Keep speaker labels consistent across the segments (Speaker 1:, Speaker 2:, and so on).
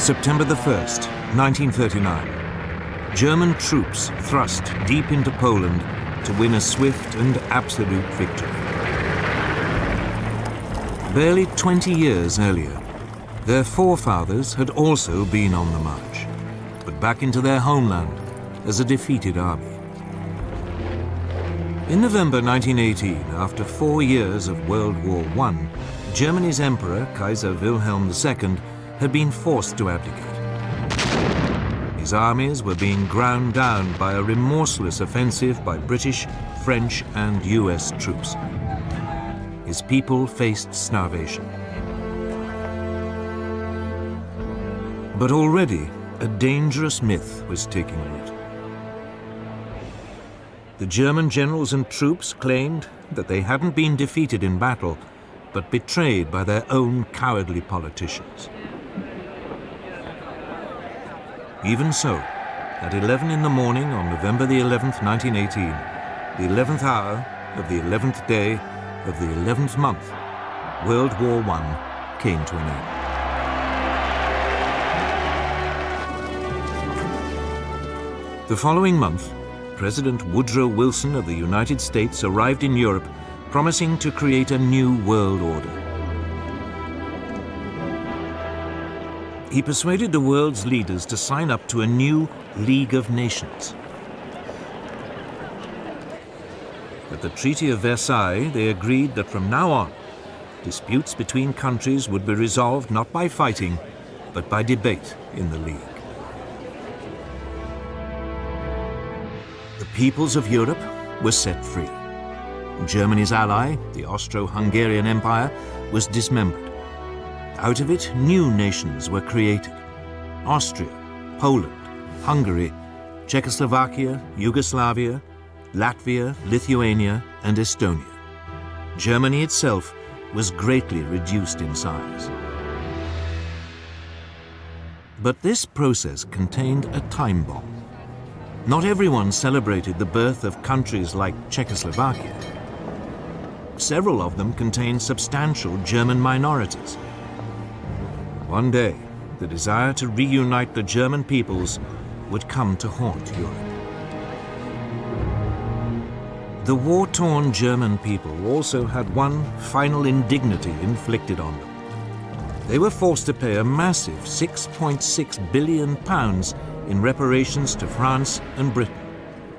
Speaker 1: September the 1st, 1939. German troops thrust deep into Poland to win a swift and absolute victory. Barely 20 years earlier, their forefathers had also been on the march, but back into their homeland as a defeated army. In November 1918, after 4 years of World War I, Germany's Emperor, Kaiser Wilhelm II, had been forced to abdicate. His armies were being ground down by a remorseless offensive by British, French, and US troops. His people faced starvation. But already, a dangerous myth was taking root. The German generals and troops claimed that they hadn't been defeated in battle, but betrayed by their own cowardly politicians. Even so, at 11 in the morning on November the 11th, 1918, the 11th hour of the 11th day of the 11th month, World War I came to an end. The following month, President Woodrow Wilson of the United States arrived in Europe, promising to create a new world order. He persuaded the world's leaders to sign up to a new League of Nations. At the Treaty of Versailles, they agreed that from now on, disputes between countries would be resolved not by fighting, but by debate in the League. The peoples of Europe were set free. Germany's ally, the Austro-Hungarian Empire, was dismembered. Out of it, new nations were created: Austria, Poland, Hungary, Czechoslovakia, Yugoslavia, Latvia, Lithuania, and Estonia. Germany itself was greatly reduced in size. But this process contained a time bomb. Not everyone celebrated the birth of countries like Czechoslovakia. Several of them contained substantial German minorities. One day, the desire to reunite the German peoples would come to haunt Europe. The war-torn German people also had one final indignity inflicted on them. They were forced to pay a massive £6.6 billion in reparations to France and Britain,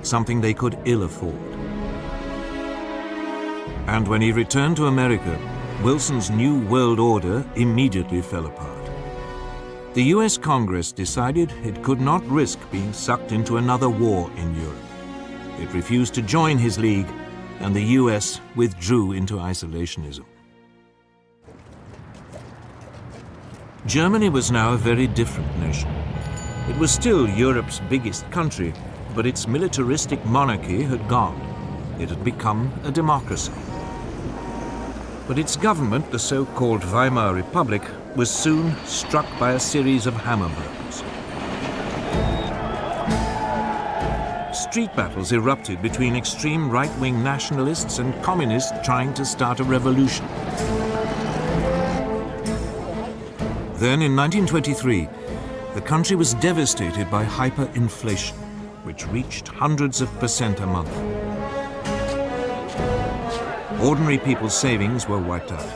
Speaker 1: something they could ill afford. And when he returned to America, Wilson's new world order immediately fell apart. The US Congress decided it could not risk being sucked into another war in Europe. It refused to join his league, and the US withdrew into isolationism. Germany was now a very different nation. It was still Europe's biggest country, but its militaristic monarchy had gone. It had become a democracy. But its government, the so-called Weimar Republic, was soon struck by a series of hammer blows. Street battles erupted between extreme right-wing nationalists and communists trying to start a revolution. Then, in 1923, the country was devastated by hyperinflation, which reached hundreds of % a month. Ordinary people's savings were wiped out.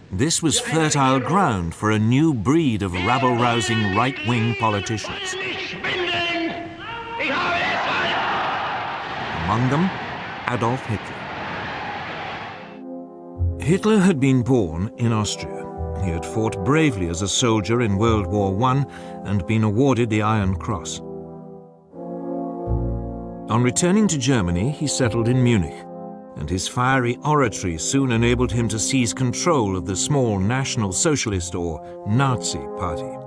Speaker 1: This was fertile ground for a new breed of rabble-rousing right-wing politicians. Among them, Adolf Hitler. Hitler had been born in Austria. He had fought bravely as a soldier in World War I and been awarded the Iron Cross. On returning to Germany, he settled in Munich, and his fiery oratory soon enabled him to seize control of the small National Socialist or Nazi Party.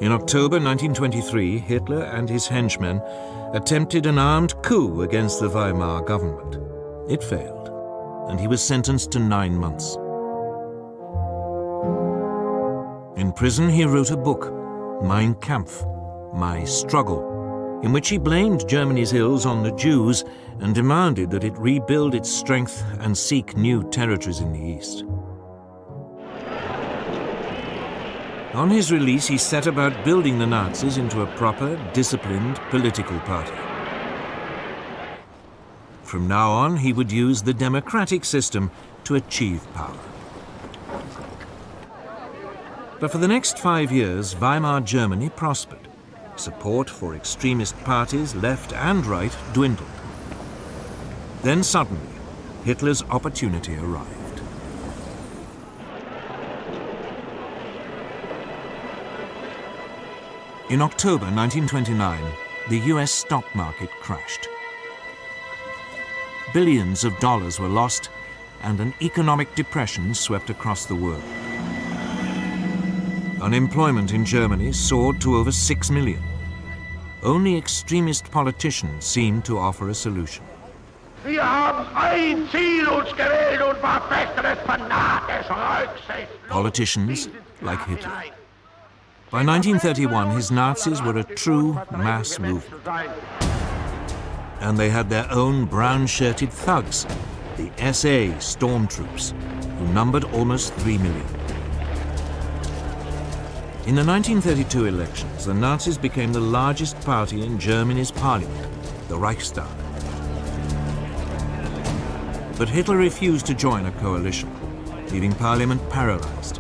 Speaker 1: In October 1923, Hitler and his henchmen attempted an armed coup against the Weimar government. It failed, and he was sentenced to 9 months. In prison, he wrote a book, Mein Kampf, My Struggle, in which he blamed Germany's ills on the Jews and demanded that it rebuild its strength and seek new territories in the East. On his release, he set about building the Nazis into a proper, disciplined political party. From now on, he would use the democratic system to achieve power. But for the next 5 years, Weimar Germany prospered. Support for extremist parties, left and right, dwindled. Then suddenly, Hitler's opportunity arrived. In October 1929, the US stock market crashed. Billions of dollars were lost, and an economic depression swept across the world. Unemployment in Germany soared to over 6 million. Only extremist politicians seemed to offer a solution.
Speaker 2: Wir haben ein Ziel uns gewählt und verfechten es fanatisch rücksichtslos.
Speaker 1: Politicians like Hitler. By 1931, his Nazis were a true mass movement. And they had their own brown-shirted thugs, the SA stormtroops, who numbered almost 3 million. In the 1932 elections, the Nazis became the largest party in Germany's parliament, the Reichstag. But Hitler refused to join a coalition, leaving parliament paralyzed.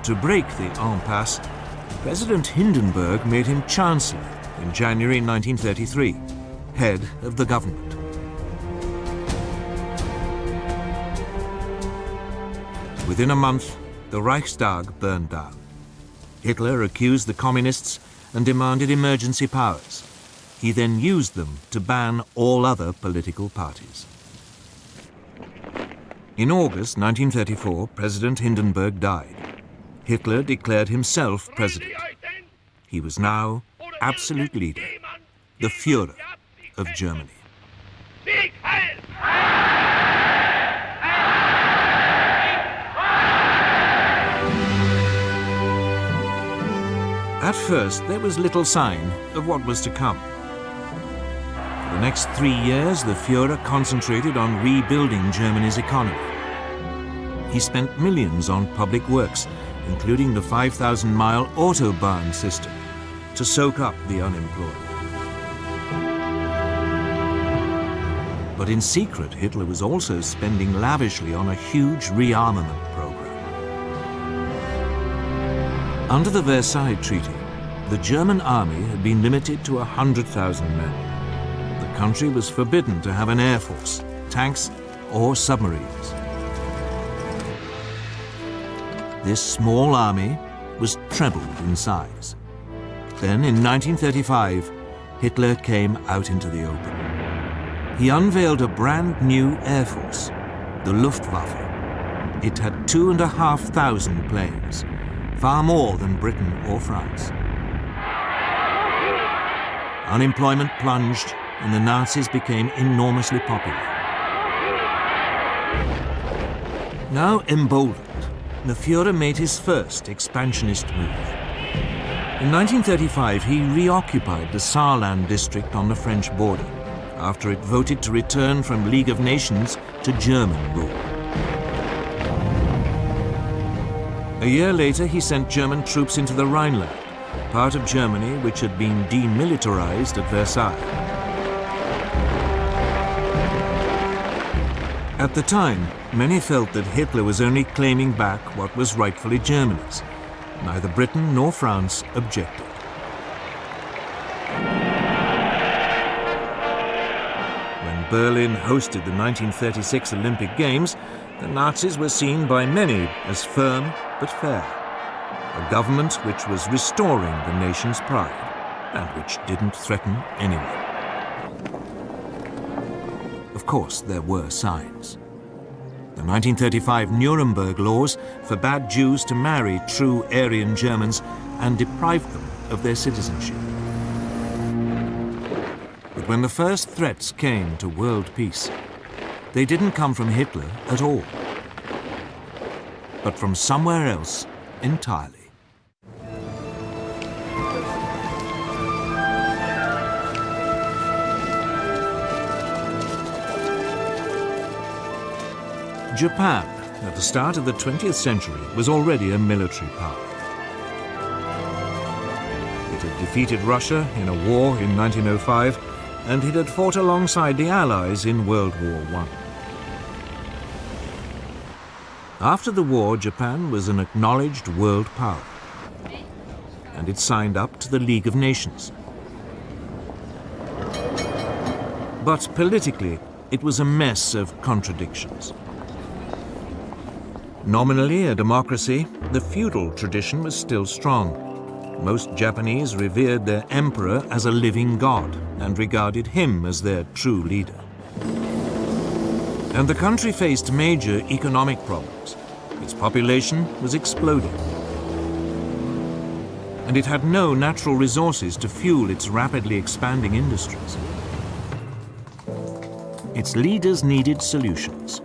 Speaker 1: To break the impasse, President Hindenburg made him chancellor in January 1933, head of the government. Within a month, the Reichstag burned down. Hitler accused the communists and demanded emergency powers. He then used them to ban all other political parties. In August 1934, President Hindenburg died. Hitler declared himself president. He was now absolute leader, the Führer of Germany. At first, there was little sign of what was to come. For the next 3 years, the Führer concentrated on rebuilding Germany's economy. He spent millions on public works, including the 5,000-mile Autobahn system, to soak up the unemployed. But in secret, Hitler was also spending lavishly on a huge rearmament program. Under the Versailles Treaty, the German army had been limited to 100,000 men. The country was forbidden to have an air force, tanks, or submarines. This small army was trebled in size. Then, in 1935, Hitler came out into the open. He unveiled a brand new air force, the Luftwaffe. It had 2,500 planes, far more than Britain or France. Unemployment plunged, and the Nazis became enormously popular. Now emboldened, the Führer made his first expansionist move. In 1935, he reoccupied the Saarland district on the French border, after it voted to return from League of Nations to German rule. A year later, he sent German troops into the Rhineland, part of Germany which had been demilitarized at Versailles. At the time, many felt that Hitler was only claiming back what was rightfully Germany's. Neither Britain nor France objected. When Berlin hosted the 1936 Olympic Games, the Nazis were seen by many as firm but fair. A government which was restoring the nation's pride and which didn't threaten anyone. Of course, there were signs. The 1935 Nuremberg laws forbade Jews to marry true Aryan Germans and deprived them of their citizenship. But when the first threats came to world peace, they didn't come from Hitler at all, but from somewhere else entirely. Japan, at the start of the 20th century, was already a military power. It had defeated Russia in a war in 1905, and it had fought alongside the Allies in World War I. After the war, Japan was an acknowledged world power, and it signed up to the League of Nations. But politically, it was a mess of contradictions. Nominally a democracy, the feudal tradition was still strong. Most Japanese revered their emperor as a living god and regarded him as their true leader. And the country faced major economic problems. Its population was exploding. And it had no natural resources to fuel its rapidly expanding industries. Its leaders needed solutions,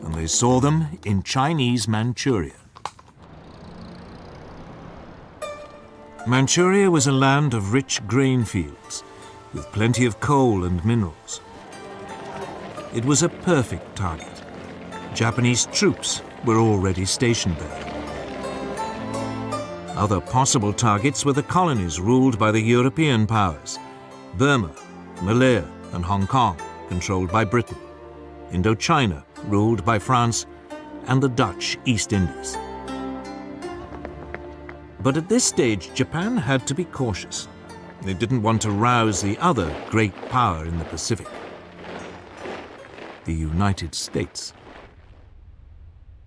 Speaker 1: and they saw them in Chinese Manchuria. Manchuria was a land of rich grain fields, with plenty of coal and minerals. It was a perfect target. Japanese troops were already stationed there. Other possible targets were the colonies ruled by the European powers: Burma, Malaya, and Hong Kong, controlled by Britain, Indochina, ruled by France, and the Dutch East Indies. But at this stage, Japan had to be cautious. They didn't want to rouse the other great power in the Pacific, the United States.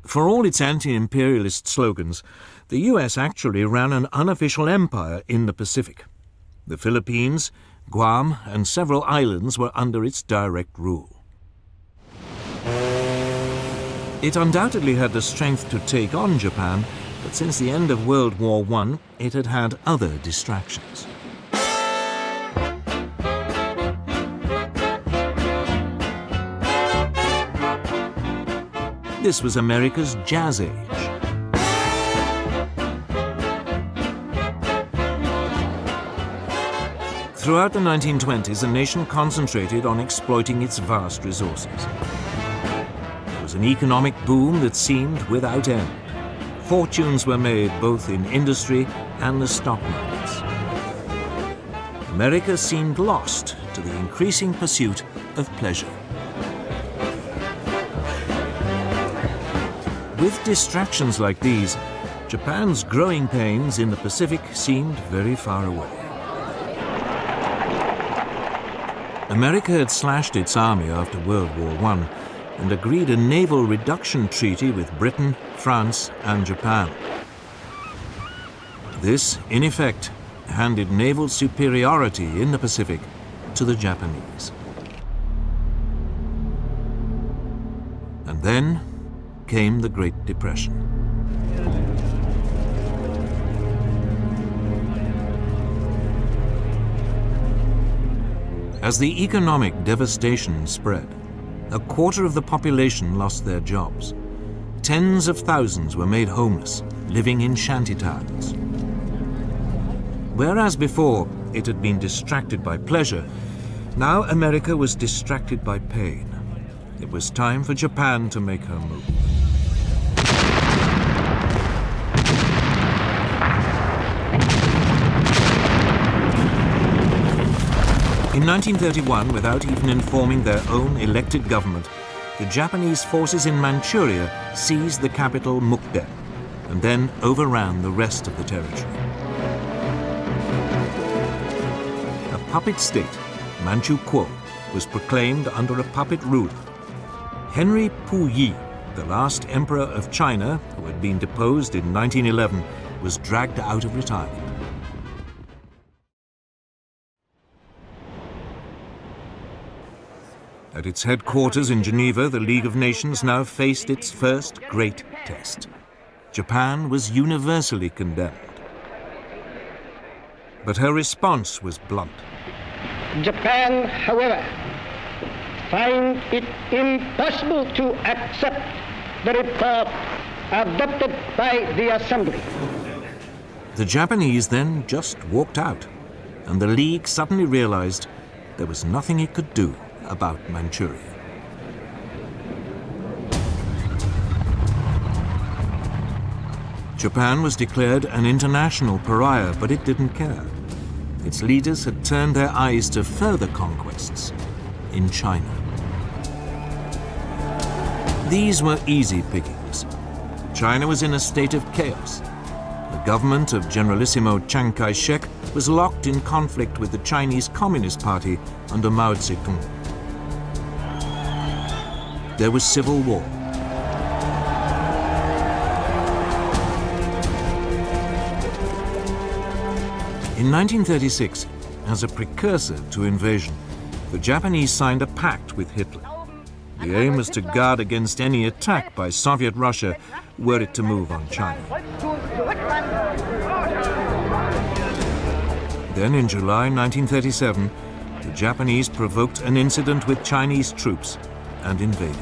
Speaker 1: For all its anti-imperialist slogans, the US actually ran an unofficial empire in the Pacific. The Philippines, Guam, and several islands were under its direct rule. It undoubtedly had the strength to take on Japan, but since the end of World War I, it had had other distractions. This was America's Jazz Age. Throughout the 1920s, the nation concentrated on exploiting its vast resources. It was an economic boom that seemed without end. Fortunes were made both in industry and the stock markets. America seemed lost to the increasing pursuit of pleasure. With distractions like these, Japan's growing pains in the Pacific seemed very far away. America had slashed its army after World War I and agreed a naval reduction treaty with Britain, France, and Japan. This, in effect, handed naval superiority in the Pacific to the Japanese. And then came the Great Depression. As the economic devastation spread, a quarter of the population lost their jobs. Tens of thousands were made homeless, living in shantytowns. Whereas before it had been distracted by pleasure, now America was distracted by pain. It was time for Japan to make her move. In 1931, without even informing their own elected government, the Japanese forces in Manchuria seized the capital Mukden and then overran the rest of the territory. A puppet state, Manchukuo, was proclaimed under a puppet ruler. Henry Puyi, the last emperor of China, who had been deposed in 1911, was dragged out of retirement. At its headquarters in Geneva, the League of Nations now faced its first great test. Japan was universally condemned. But her response was blunt.
Speaker 3: Japan, however, finds it impossible to accept the report adopted by the Assembly.
Speaker 1: The Japanese then just walked out, and the League suddenly realized there was nothing it could do about Manchuria. Japan was declared an international pariah, but it didn't care. Its leaders had turned their eyes to further conquests in China. These were easy pickings. China was in a state of chaos. The government of Generalissimo Chiang Kai-shek was locked in conflict with the Chinese Communist Party under Mao Zedong. There was civil war. In 1936, as a precursor to invasion, the Japanese signed a pact with Hitler. The aim was to guard against any attack by Soviet Russia were it to move on China. Then in July 1937, the Japanese provoked an incident with Chinese troops and invaded.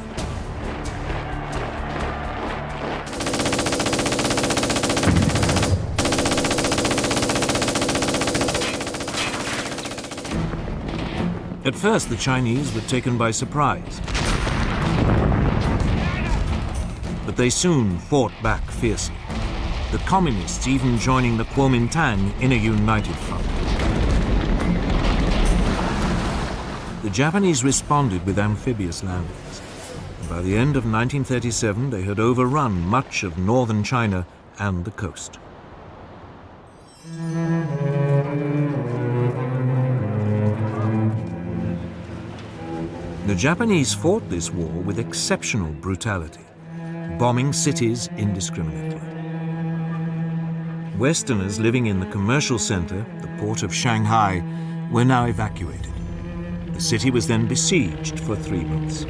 Speaker 1: At first, the Chinese were taken by surprise. But they soon fought back fiercely, the communists even joining the Kuomintang in a united front. The Japanese responded with amphibious landings. And by the end of 1937, they had overrun much of northern China and the coast. The Japanese fought this war with exceptional brutality, bombing cities indiscriminately. Westerners living in the commercial center, the port of Shanghai, were now evacuated. The city was then besieged for 3 months.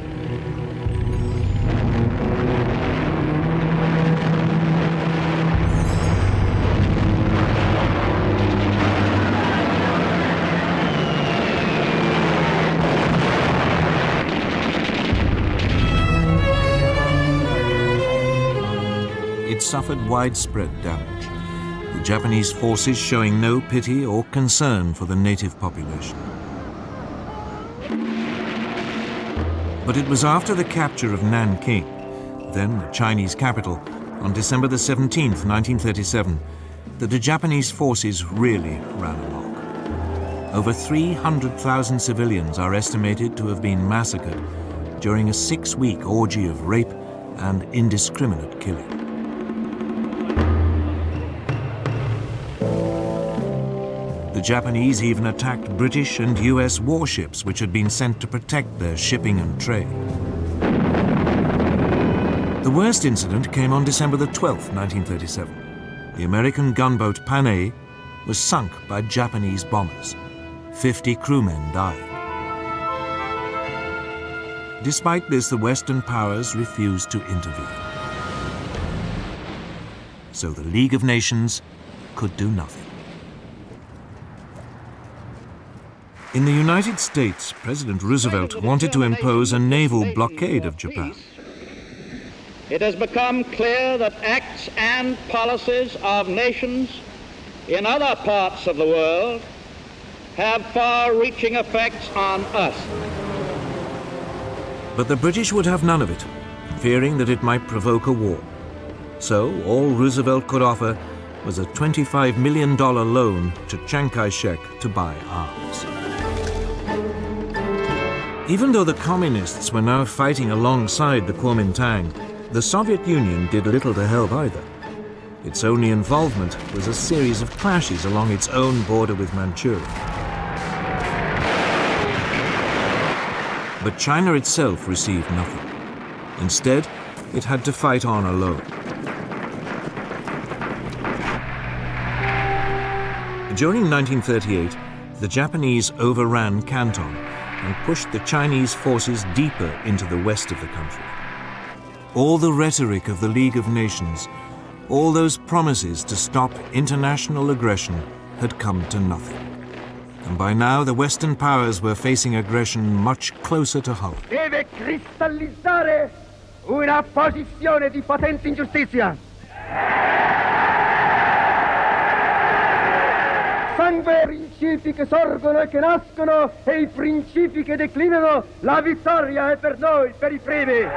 Speaker 1: It suffered widespread damage, the Japanese forces showing no pity or concern for the native population. But it was after the capture of Nanking, then the Chinese capital, on December the 17th, 1937, that the Japanese forces really ran amok. Over 300,000 civilians are estimated to have been massacred during a 6-week orgy of rape and indiscriminate killing. The Japanese even attacked British and US warships which had been sent to protect their shipping and trade. The worst incident came on December the 12th, 1937. The American gunboat Panay was sunk by Japanese bombers. 50 crewmen died. Despite this, the Western powers refused to intervene. So the League of Nations could do nothing. In the United States, President Roosevelt wanted to impose a naval blockade of Japan.
Speaker 3: It has become clear that acts and policies of nations in other parts of the world have far-reaching effects on us.
Speaker 1: But the British would have none of it, fearing that it might provoke a war. So all Roosevelt could offer was a $25 million loan to Chiang Kai-shek to buy arms. Even though the communists were now fighting alongside the Kuomintang, the Soviet Union did little to help either. Its only involvement was a series of clashes along its own border with Manchuria. But China itself received nothing. Instead, it had to fight on alone. During 1938, the Japanese overran Canton and pushed the Chinese forces deeper into the west of the country. All the rhetoric of the League of Nations, all those promises to stop international aggression had come to nothing. And by now the Western powers were facing aggression much closer to home.
Speaker 2: Deve cristallizzare una posizione di potente ingiustizia. Sangue principi che sorgono e che nascono e I principi che declinano, la vittoria è per noi, per I primi.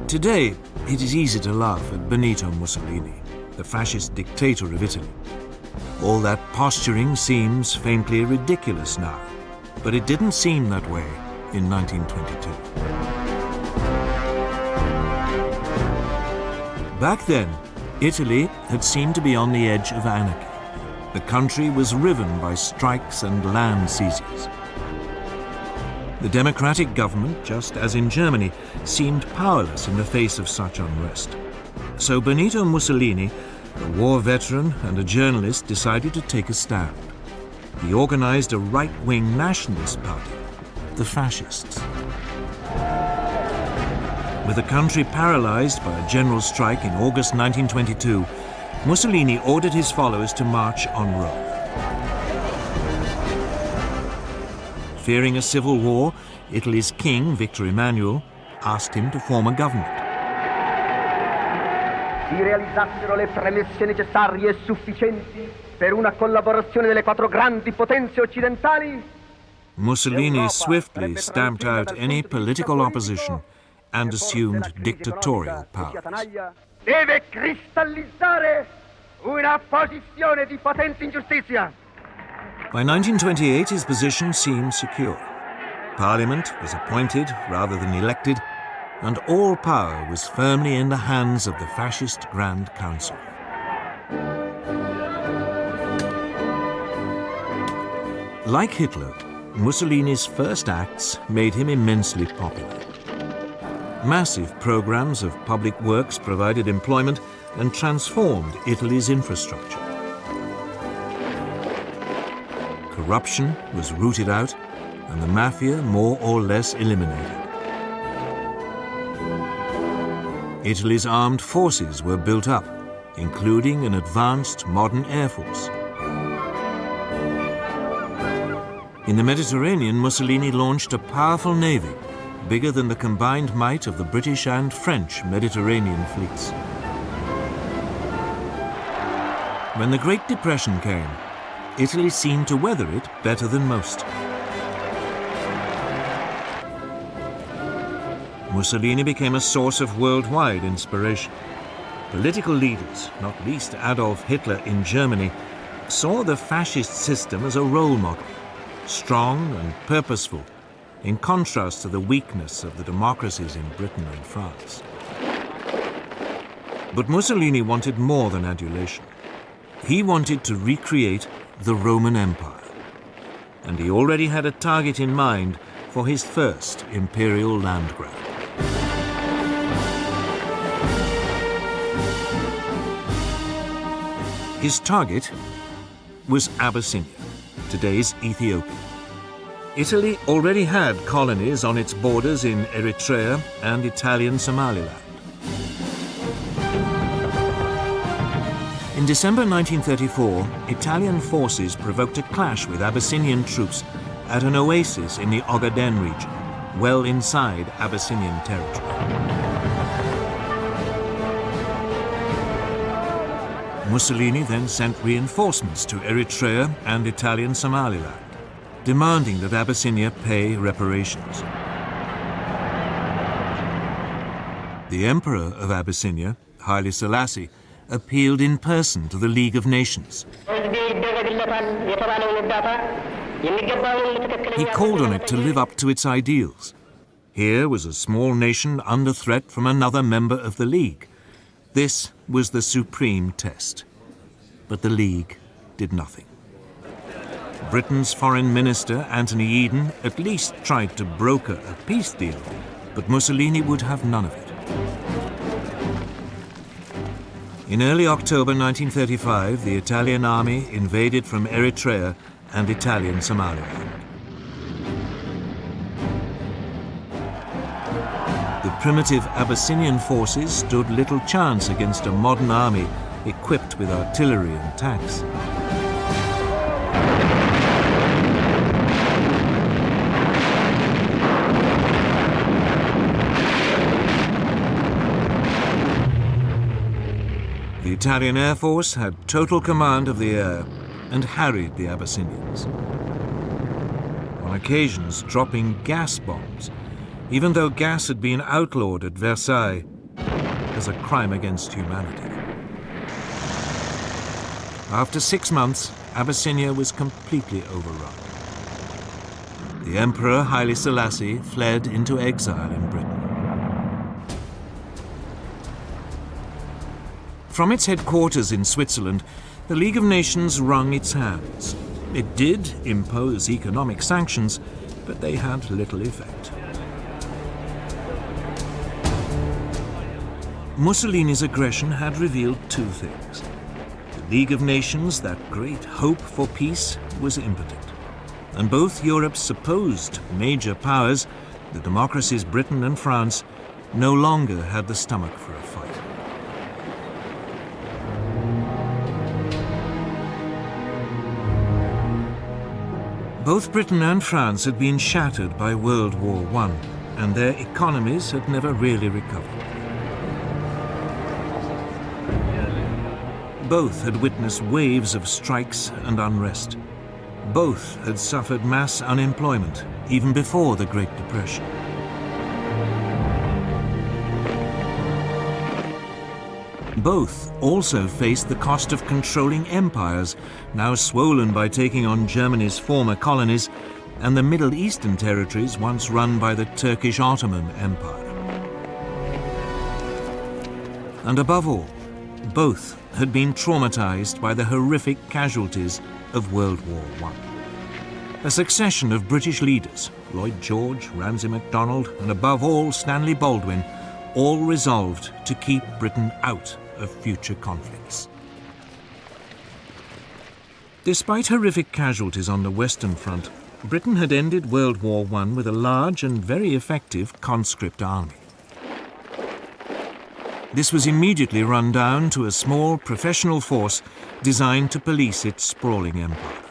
Speaker 1: Today, It is easy to laugh at Benito Mussolini, the fascist dictator of Italy. All that posturing seems faintly ridiculous now, but it didn't seem that way in 1922. Back then, Italy had seemed to be on the edge of anarchy. The country was riven by strikes and land seizures. The democratic government, just as in Germany, seemed powerless in the face of such unrest. So Benito Mussolini, a war veteran and a journalist, decided to take a stand. He organized a right-wing nationalist party, the Fascists. With the country paralyzed by a general strike in August 1922, Mussolini ordered his followers to march on Rome. Fearing a civil war, Italy's king, Victor Emmanuel, asked him to form a government.
Speaker 4: Si realizzassero le premesse necessarie e sufficienti per una collaborazione delle quattro grandi potenze occidentali,
Speaker 1: Mussolini swiftly stamped out any political opposition and assumed dictatorial powers.
Speaker 4: deve cristallizzare una posizione di potente ingiustizia.
Speaker 1: By 1928, his position seemed secure. Parliament was appointed rather than elected, and all power was firmly in the hands of the fascist Grand Council. Like Hitler, Mussolini's first acts made him immensely popular. Massive programs of public works provided employment and transformed Italy's infrastructure. Corruption was rooted out and the mafia more or less eliminated. Italy's armed forces were built up, including an advanced modern air force. In the Mediterranean, Mussolini launched a powerful navy, bigger than the combined might of the British and French Mediterranean fleets. When the Great Depression came, Italy seemed to weather it better than most. Mussolini became a source of worldwide inspiration. Political leaders, not least Adolf Hitler in Germany, saw the fascist system as a role model, strong and purposeful, in contrast to the weakness of the democracies in Britain and France. But Mussolini wanted more than adulation. He wanted to recreate the Roman Empire. And he already had a target in mind for his first imperial land grab. His target was Abyssinia, today's Ethiopia. Italy already had colonies on its borders in Eritrea and Italian Somaliland. In December 1934, Italian forces provoked a clash with Abyssinian troops at an oasis in the Ogaden region, well inside Abyssinian territory. Mussolini then sent reinforcements to Eritrea and Italian Somaliland, demanding that Abyssinia pay reparations. The Emperor of Abyssinia, Haile Selassie, appealed in person to the League of Nations. He called on it to live up to its ideals. Here was a small nation under threat from another member of the League. This was the supreme test. But the League did nothing. Britain's Foreign Minister, Anthony Eden, at least tried to broker a peace deal, but Mussolini would have none of it. In early October 1935, the Italian army invaded from Eritrea and Italian Somaliland. The primitive Abyssinian forces stood little chance against a modern army equipped with artillery and tanks. The Italian Air Force had total command of the air and harried the Abyssinians, on occasions dropping gas bombs. Even though gas had been outlawed at Versailles, as a crime against humanity. After 6 months, Abyssinia was completely overrun. The Emperor Haile Selassie fled into exile in Britain. From its headquarters in Switzerland, the League of Nations wrung its hands. It did impose economic sanctions, but they had little effect. Mussolini's aggression had revealed two things. The League of Nations, that great hope for peace, was impotent. And both Europe's supposed major powers, the democracies Britain and France, no longer had the stomach for a fight. Both Britain and France had been shattered by World War I, and their economies had never really recovered. Both had witnessed waves of strikes and unrest. Both had suffered mass unemployment, even before the Great Depression. Both also faced the cost of controlling empires, now swollen by taking on Germany's former colonies and the Middle Eastern territories once run by the Turkish Ottoman Empire. And above all, both had been traumatized by the horrific casualties of World War I. A succession of British leaders, Lloyd George, Ramsay MacDonald, and above all Stanley Baldwin, all resolved to keep Britain out of future conflicts. Despite horrific casualties on the Western Front, Britain had ended World War I with a large and very effective conscript army. This was immediately run down to a small professional force designed to police its sprawling empire.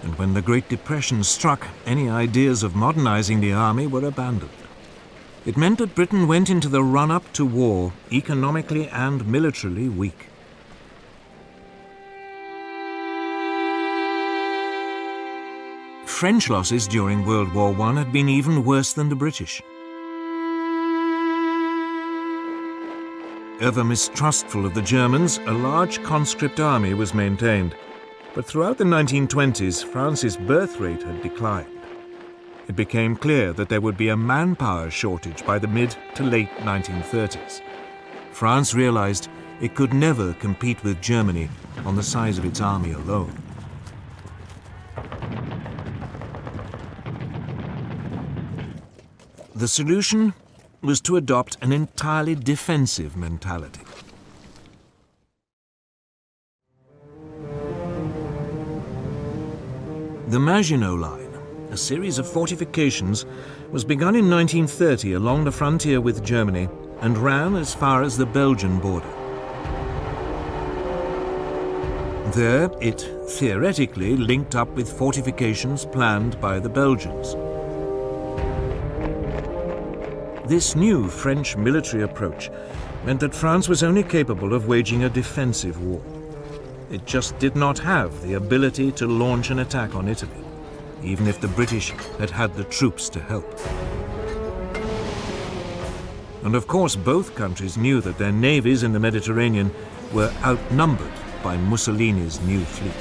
Speaker 1: And when the Great Depression struck, any ideas of modernizing the army were abandoned. It meant that Britain went into the run-up to war economically and militarily weak. French losses during World War I had been even worse than the British. Ever mistrustful of the Germans, a large conscript army was maintained. But throughout the 1920s, France's birth rate had declined. It became clear that there would be a manpower shortage by the mid to late 1930s. France realized it could never compete with Germany on the size of its army alone. The solution was to adopt an entirely defensive mentality. The Maginot Line, a series of fortifications, was begun in 1930 along the frontier with Germany and ran as far as the Belgian border. There, it theoretically linked up with fortifications planned by the Belgians. This new French military approach meant that France was only capable of waging a defensive war. It just did not have the ability to launch an attack on Italy, even if the British had had the troops to help. And of course, both countries knew that their navies in the Mediterranean were outnumbered by Mussolini's new fleet.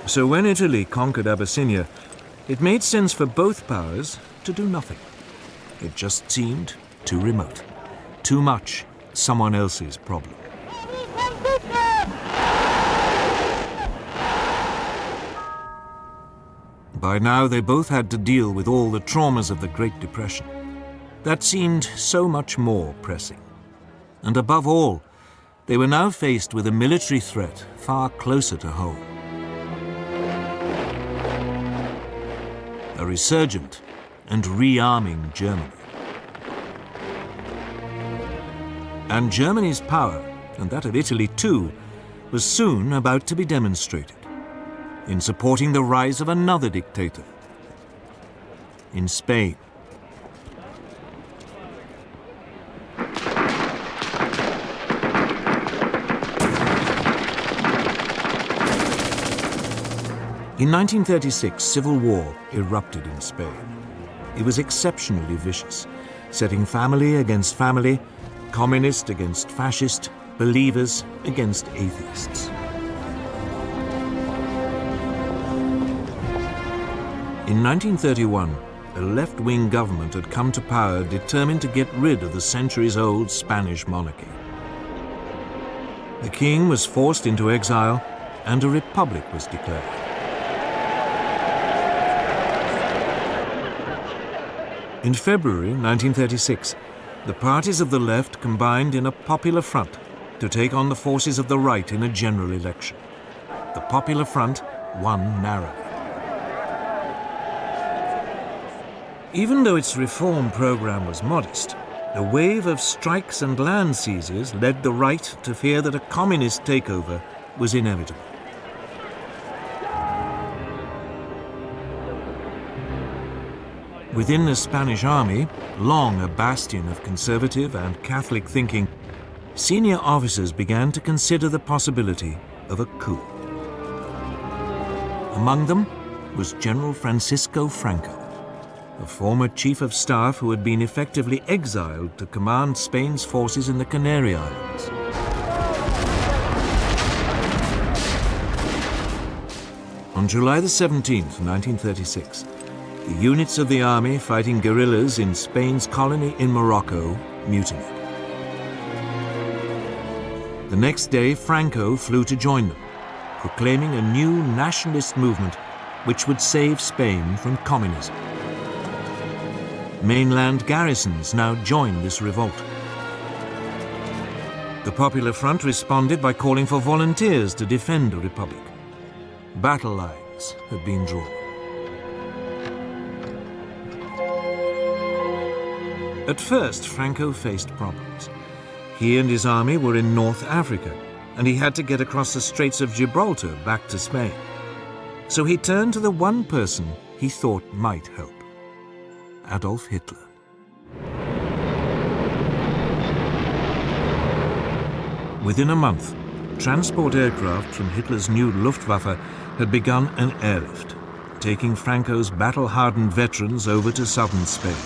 Speaker 1: So when Italy conquered Abyssinia, it made sense for both powers to do nothing. It just seemed too remote, too much someone else's problem. By now, they both had to deal with all the traumas of the Great Depression. That seemed so much more pressing. And above all, they were now faced with a military threat far closer to home. A resurgent and rearming Germany. And Germany's power, and that of Italy too, was soon about to be demonstrated in supporting the rise of another dictator in Spain. In 1936, civil war erupted in Spain. It was exceptionally vicious, setting family against family, communist against fascist, believers against atheists. In 1931, a left-wing government had come to power determined to get rid of the centuries-old Spanish monarchy. The king was forced into exile and a republic was declared. In February 1936, the parties of the left combined in a popular front to take on the forces of the right in a general election. The Popular Front won narrowly. Even though its reform program was modest, a wave of strikes and land seizures led the right to fear that a communist takeover was inevitable. Within the Spanish army, long a bastion of conservative and Catholic thinking, senior officers began to consider the possibility of a coup. Among them was General Francisco Franco, a former chief of staff who had been effectively exiled to command Spain's forces in the Canary Islands. On July the 17th, 1936, the units of the army fighting guerrillas in Spain's colony in Morocco mutinied. The next day, Franco flew to join them, proclaiming a new nationalist movement which would save Spain from communism. Mainland garrisons now joined this revolt. The Popular Front responded by calling for volunteers to defend the Republic. Battle lines had been drawn. At first, Franco faced problems. He and his army were in North Africa, and he had to get across the Straits of Gibraltar back to Spain. So he turned to the one person he thought might help: Adolf Hitler. Within a month, transport aircraft from Hitler's new Luftwaffe had begun an airlift, taking Franco's battle-hardened veterans over to southern Spain.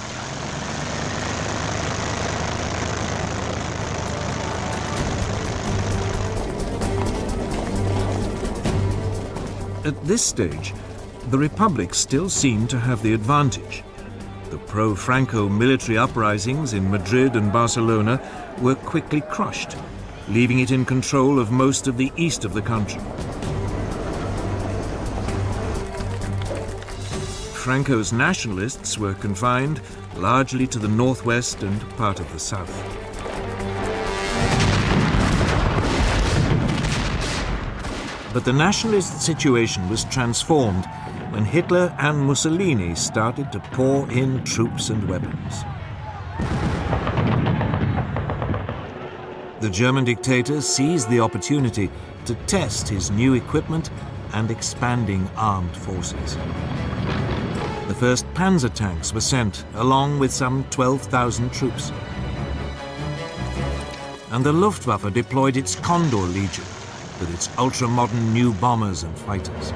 Speaker 1: At this stage, the Republic still seemed to have the advantage. The pro-Franco military uprisings in Madrid and Barcelona were quickly crushed, leaving it in control of most of the east of the country. Franco's nationalists were confined largely to the northwest and part of the south. But the nationalist situation was transformed when Hitler and Mussolini started to pour in troops and weapons. The German dictator seized the opportunity to test his new equipment and expanding armed forces. The first panzer tanks were sent, along with some 12,000 troops. And the Luftwaffe deployed its Condor Legion, with its ultra-modern new bombers and fighters.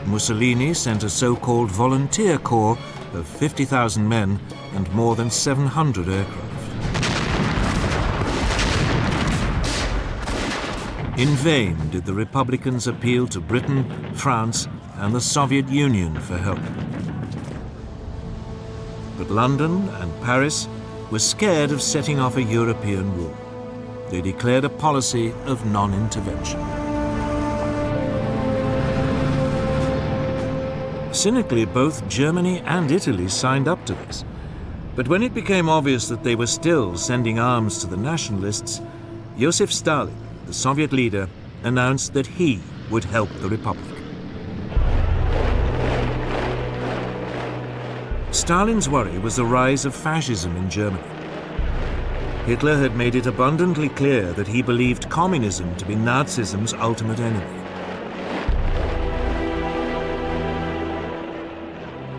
Speaker 1: Mussolini sent a so-called volunteer corps of 50,000 men and more than 700 aircraft. In vain did the Republicans appeal to Britain, France, and the Soviet Union for help. But London and Paris were scared of setting off a European war. They declared a policy of non-intervention. Cynically, both Germany and Italy signed up to this. But when it became obvious that they were still sending arms to the nationalists, Joseph Stalin, the Soviet leader, announced that he would help the Republic. Stalin's worry was the rise of fascism in Germany. Hitler had made it abundantly clear that he believed communism to be Nazism's ultimate enemy.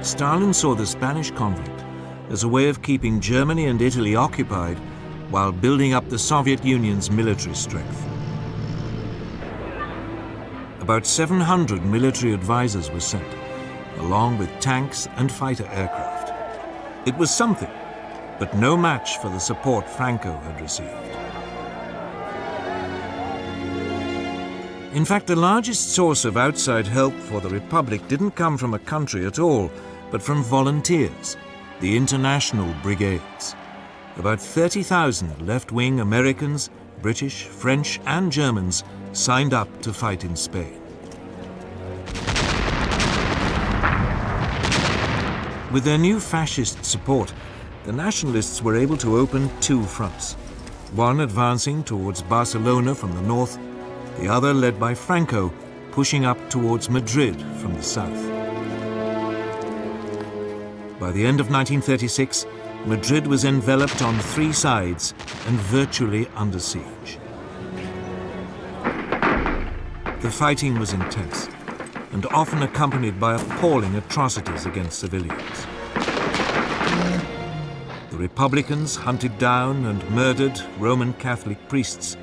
Speaker 1: Stalin saw the Spanish conflict as a way of keeping Germany and Italy occupied while building up the Soviet Union's military strength. About 700 military advisors were sent, along with tanks and fighter aircraft. It was something, but no match for the support Franco had received. In fact, the largest source of outside help for the Republic didn't come from a country at all, but from volunteers, the international brigades. About 30,000 left-wing Americans, British, French, and Germans signed up to fight in Spain. With their new fascist support, the nationalists were able to open two fronts, one advancing towards Barcelona from the north, the other led by Franco, pushing up towards Madrid from the south. By the end of 1936, Madrid was enveloped on three sides and virtually under siege. The fighting was intense and often accompanied by appalling atrocities against civilians. The Republicans hunted down and murdered Roman Catholic priests.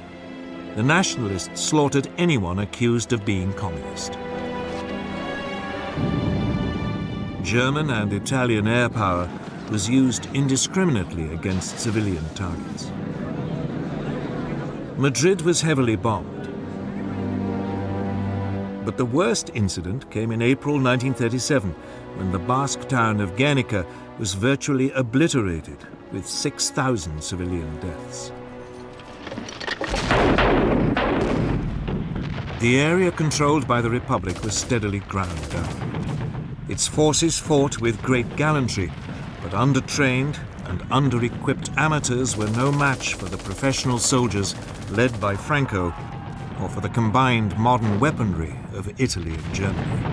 Speaker 1: The nationalists slaughtered anyone accused of being communist. German and Italian air power was used indiscriminately against civilian targets. Madrid was heavily bombed. But the worst incident came in April 1937, when the Basque town of Guernica was virtually obliterated, with 6,000 civilian deaths. The area controlled by the Republic was steadily ground down. Its forces fought with great gallantry, but undertrained and under-equipped amateurs were no match for the professional soldiers led by Franco, or for the combined modern weaponry of Italy and Germany.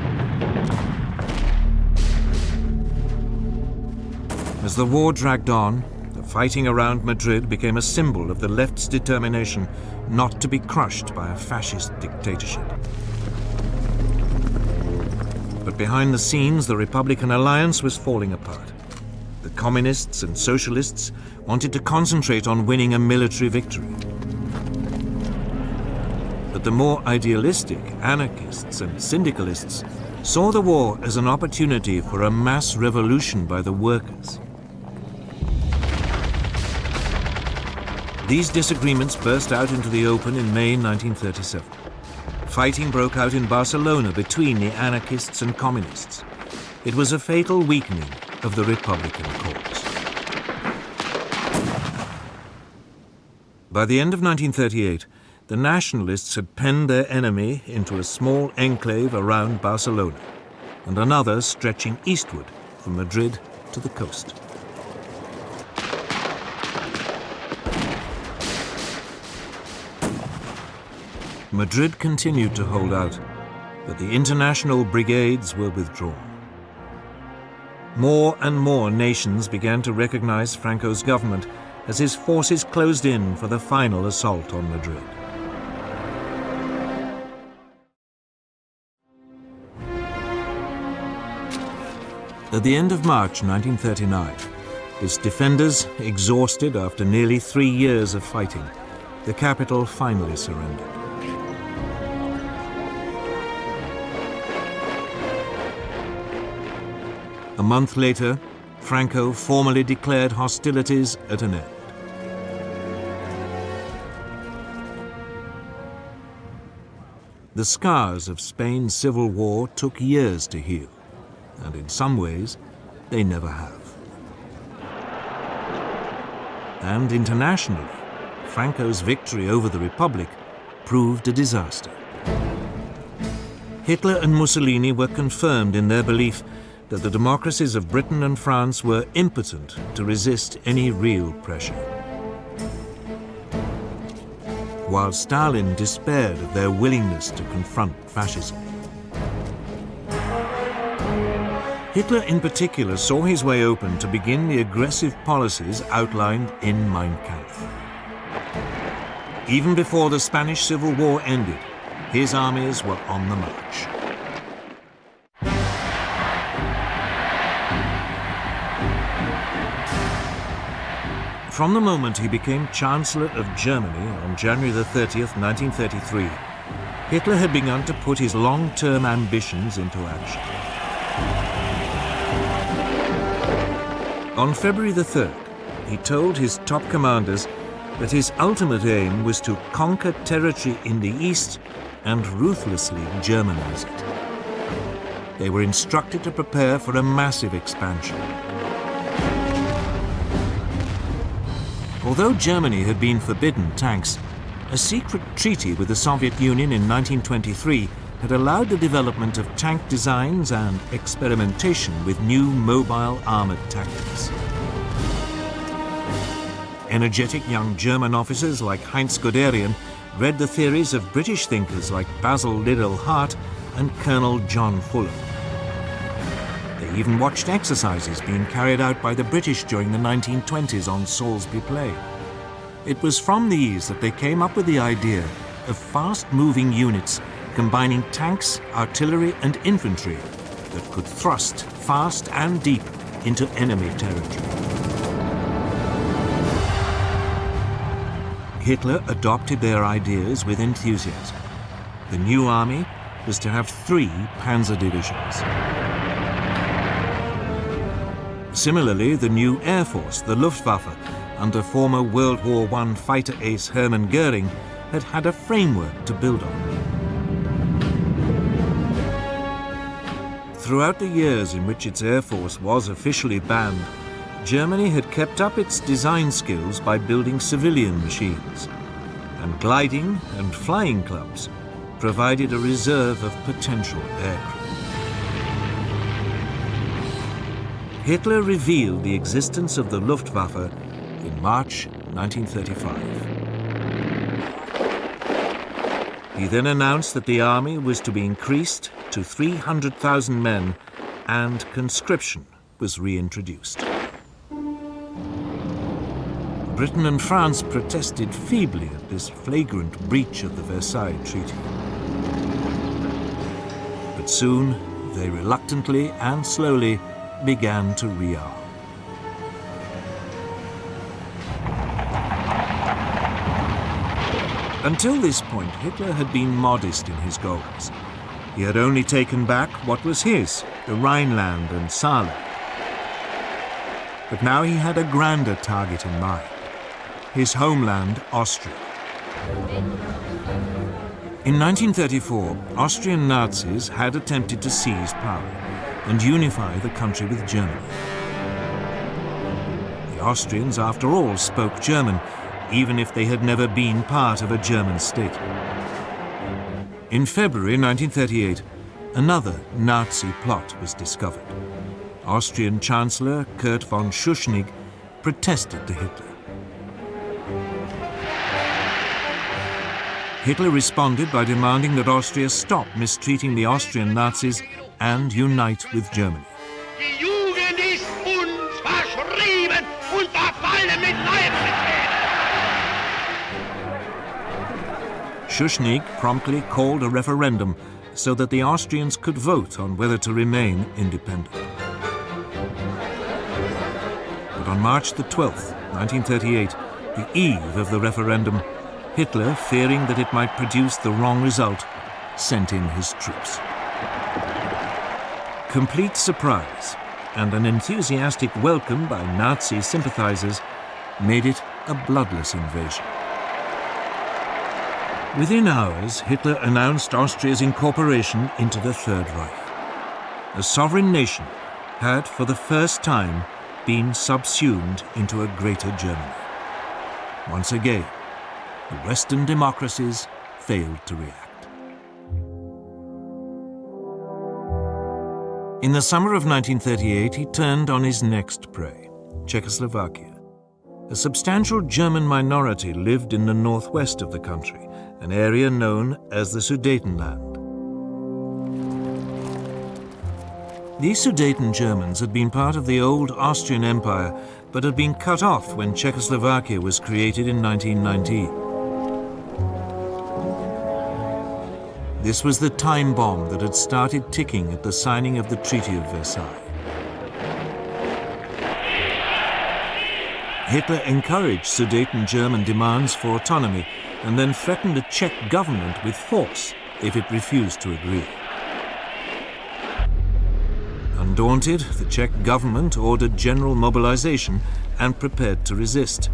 Speaker 1: As the war dragged on, the fighting around Madrid became a symbol of the left's determination not to be crushed by a fascist dictatorship. But behind the scenes, the Republican alliance was falling apart. The communists and socialists wanted to concentrate on winning a military victory. But the more idealistic anarchists and syndicalists saw the war as an opportunity for a mass revolution by the workers. These disagreements burst out into the open in May 1937. Fighting broke out in Barcelona between the anarchists and communists. It was a fatal weakening of the Republican cause. By the end of 1938, the nationalists had penned their enemy into a small enclave around Barcelona, and another stretching eastward from Madrid to the coast. Madrid continued to hold out, but the international brigades were withdrawn. More and more nations began to recognize Franco's government as his forces closed in for the final assault on Madrid. At the end of March 1939, its defenders, exhausted after nearly 3 years of fighting, the capital finally surrendered. A month later, Franco formally declared hostilities at an end. The scars of Spain's civil war took years to heal, and in some ways, they never have. And internationally, Franco's victory over the Republic proved a disaster. Hitler and Mussolini were confirmed in their belief that the democracies of Britain and France were impotent to resist any real pressure. While Stalin despaired of their willingness to confront fascism. Hitler in particular saw his way open to begin the aggressive policies outlined in Mein Kampf. Even before the Spanish Civil War ended, his armies were on the march. From the moment he became Chancellor of Germany on January the 30th, 1933, Hitler had begun to put his long-term ambitions into action. On February the 3rd, he told his top commanders that his ultimate aim was to conquer territory in the east and ruthlessly Germanize it. They were instructed to prepare for a massive expansion. Although Germany had been forbidden tanks, a secret treaty with the Soviet Union in 1923 had allowed the development of tank designs and experimentation with new mobile armored tactics. Energetic young German officers like Heinz Guderian read the theories of British thinkers like Basil Liddell Hart and Colonel John Fuller. They even watched exercises being carried out by the British during the 1920s on Salisbury Plain. It was from these that they came up with the idea of fast-moving units combining tanks, artillery and infantry that could thrust fast and deep into enemy territory. Hitler adopted their ideas with enthusiasm. The new army was to have 3 panzer divisions. Similarly, the new Air Force, the Luftwaffe, under former World War I fighter ace Hermann Goering, had had a framework to build on. Throughout the years in which its Air Force was officially banned, Germany had kept up its design skills by building civilian machines, and gliding and flying clubs provided a reserve of potential aircraft. Hitler revealed the existence of the Luftwaffe in March 1935. He then announced that the army was to be increased to 300,000 men and conscription was reintroduced. Britain and France protested feebly at this flagrant breach of the Versailles Treaty. But soon they reluctantly and slowly began to rearm. Until this point, Hitler had been modest in his goals. He had only taken back what was his, the Rhineland and Saarland. But now he had a grander target in mind, his homeland, Austria. In 1934, Austrian Nazis had attempted to seize power and unify the country with Germany. The Austrians, after all, spoke German, even if they had never been part of a German state. In February 1938, another Nazi plot was discovered. Austrian Chancellor Kurt von Schuschnigg protested to Hitler. Hitler responded by demanding that Austria stop mistreating the Austrian Nazis and unite with Germany.
Speaker 2: Die Jugend ist uns verschrieben und verfallen mit Leibesfehlen.
Speaker 1: Schuschnigg promptly called a referendum so that the Austrians could vote on whether to remain independent. But on March the 12th, 1938, the eve of the referendum, Hitler, fearing that it might produce the wrong result, sent in his troops. Complete surprise and an enthusiastic welcome by Nazi sympathizers made it a bloodless invasion. Within hours, Hitler announced Austria's incorporation into the Third Reich. A sovereign nation had, for the first time, been subsumed into a greater Germany. Once again, the Western democracies failed to react. In the summer of 1938, he turned on his next prey, Czechoslovakia. A substantial German minority lived in the northwest of the country, an area known as the Sudetenland. These Sudeten Germans had been part of the old Austrian Empire, but had been cut off when Czechoslovakia was created in 1919. This was the time bomb that had started ticking at the signing of the Treaty of Versailles. Hitler encouraged Sudeten German demands for autonomy and then threatened the Czech government with force if it refused to agree. Undaunted, the Czech government ordered general mobilization and prepared to resist.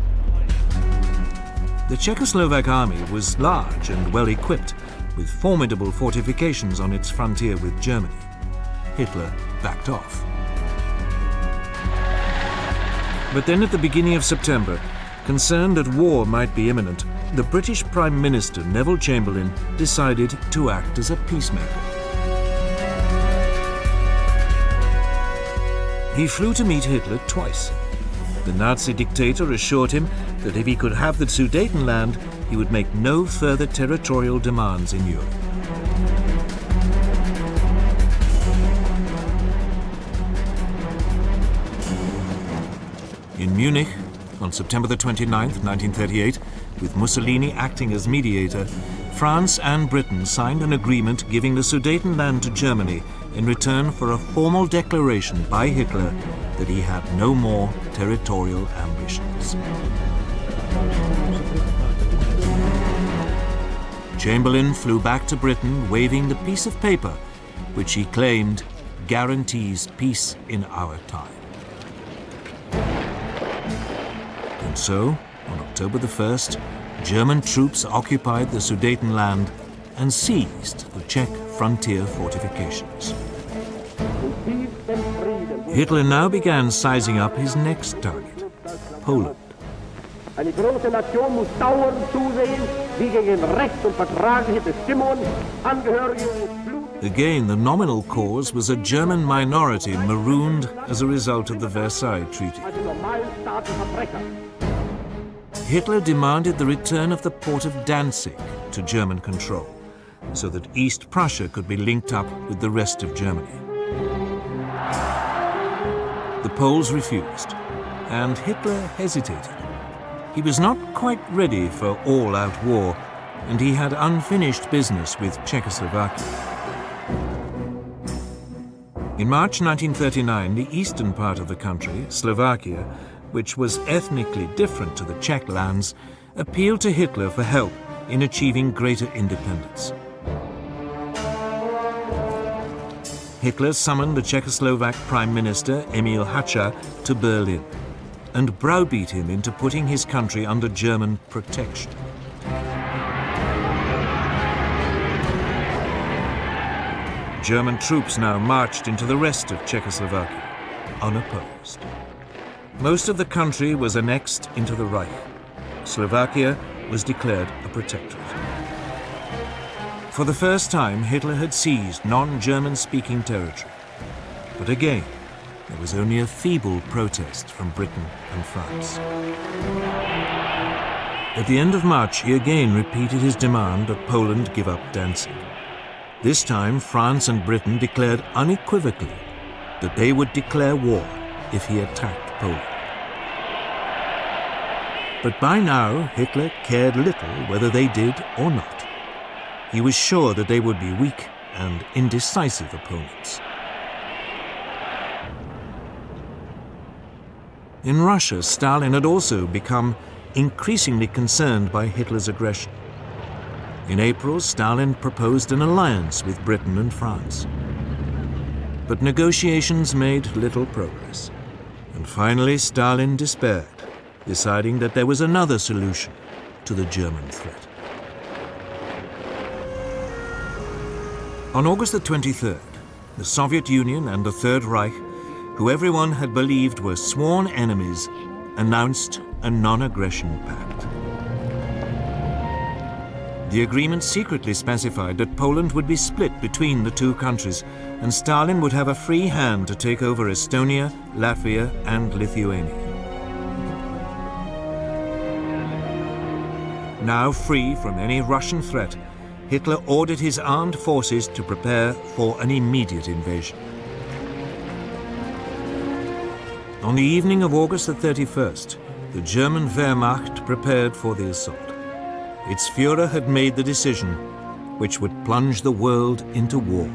Speaker 1: The Czechoslovak army was large and well equipped, with formidable fortifications on its frontier with Germany. Hitler backed off. But then at the beginning of September, concerned that war might be imminent, the British Prime Minister Neville Chamberlain decided to act as a peacemaker. He flew to meet Hitler twice. The Nazi dictator assured him that if he could have the Sudetenland, he would make no further territorial demands in Europe. In Munich, on September the 29th, 1938, with Mussolini acting as mediator, France and Britain signed an agreement giving the Sudetenland to Germany in return for a formal declaration by Hitler that he had no more territorial ambitions. Chamberlain flew back to Britain waving the piece of paper which he claimed guarantees peace in our time. And so, on October the 1st, German troops occupied the Sudetenland and seized the Czech frontier fortifications. Hitler now began sizing up his next target, Poland.
Speaker 2: Eine große Nation muss dauernd zusehen, wie gegen Recht und vertragliche Bestimmungen Angehörige des Blutes.
Speaker 1: Again, the nominal cause was a German minority marooned as a result of the Versailles Treaty. Hitler demanded the return of the port of Danzig to German control, so that East Prussia could be linked up with the rest of Germany. The Poles refused, and Hitler hesitated. He was not quite ready for all-out war, and he had unfinished business with Czechoslovakia. In March 1939, the eastern part of the country, Slovakia, which was ethnically different to the Czech lands, appealed to Hitler for help in achieving greater independence. Hitler summoned the Czechoslovak Prime Minister Emil Hácha to Berlin and browbeat him into putting his country under German protection. German troops now marched into the rest of Czechoslovakia, unopposed. Most of the country was annexed into the Reich. Slovakia was declared a protectorate. For the first time, Hitler had seized non-German-speaking territory. But again, there was only a feeble protest from Britain and France. At the end of March, he again repeated his demand that Poland give up Danzig. This time, France and Britain declared unequivocally that they would declare war if he attacked Poland. But by now, Hitler cared little whether they did or not. He was sure that they would be weak and indecisive opponents. In Russia, Stalin had also become increasingly concerned by Hitler's aggression. In April, Stalin proposed an alliance with Britain and France. But negotiations made little progress. And finally, Stalin despaired, deciding that there was another solution to the German threat. On August the 23rd, the Soviet Union and the Third Reich, who everyone had believed were sworn enemies, announced a non-aggression pact. The agreement secretly specified that Poland would be split between the two countries, and Stalin would have a free hand to take over Estonia, Latvia, and Lithuania. Now free from any Russian threat, Hitler ordered his armed forces to prepare for an immediate invasion. On the evening of August the 31st, the German Wehrmacht prepared for the assault. Its Führer had made the decision which would plunge the world into war.